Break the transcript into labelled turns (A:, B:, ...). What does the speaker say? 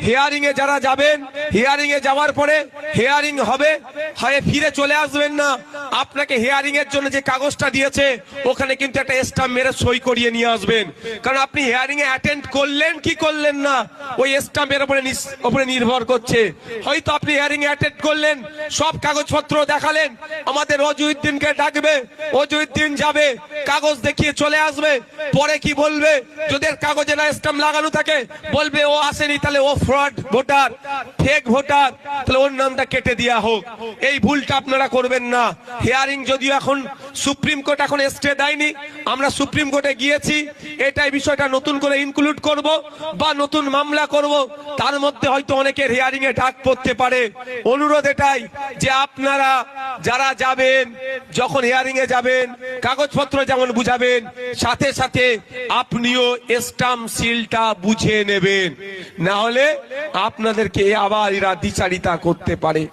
A: Hearing এ যারা যাবেন, hearing এ যাওয়ার পরে হিয়ারিং হবে, হয় ফিরে চলে আসবেন না। আপনাকে হিয়ারিং এর জন্য যে কাগজটা দিয়েছে ওখানে কিন্তু একটা স্ট্যাম্প মেরে সই করিয়ে নিয়ে আসবেন, কারণ আপনি হিয়ারিং এ অ্যাটেন্ড করলেন কি করলেন না ওই স্ট্যাম্পের উপরে নির্ভর করছে। হয়তো আপনি হিয়ারিং এ অ্যাটেন্ড করলেন, সব কাগজপত্র দেখালেন, আমাদের অজুদ্দিনকে ডাকবে, অজুদ্দিন যাবে, কাগজ দেখিয়ে চলে আসবে, পরে কি বলবে, যদি কাগজে না স্ট্যাম্প লাগানো থাকে বলবে ও আসেনি, তাহলে ও ফ্রড ভোটার, ফেক ভোটার, তাহলে ওর নামটা কেটে দেওয়া হোক। এই ভুলটা আপনারা করবেন না। হিয়ারিং যদিও এখন সুপ্রিম কোর্ট এখন স্টে দেয়নি, আমরা সুপ্রিম কোর্টে গিয়েছি, এটাই বিষয়টা নতুন করে ইনক্লুড করব বা নতুন মামলা করব, তার মধ্যে হয়তো অনেকের হিয়ারিং এ ডাক পড়তে পারে। অনুরোধ এটাই যে আপনারা যারা যাবেন, যখন হিয়ারিং এ যাবেন, কাগজপত্র যেমন বুঝাবেন, সাথে সাথে আপনিও স্ট্যাম্প সিলটা বুঝে নেবেন, না হলে আপনাদেরকে আবার এরা দ্বিচারিতা করতে পারে।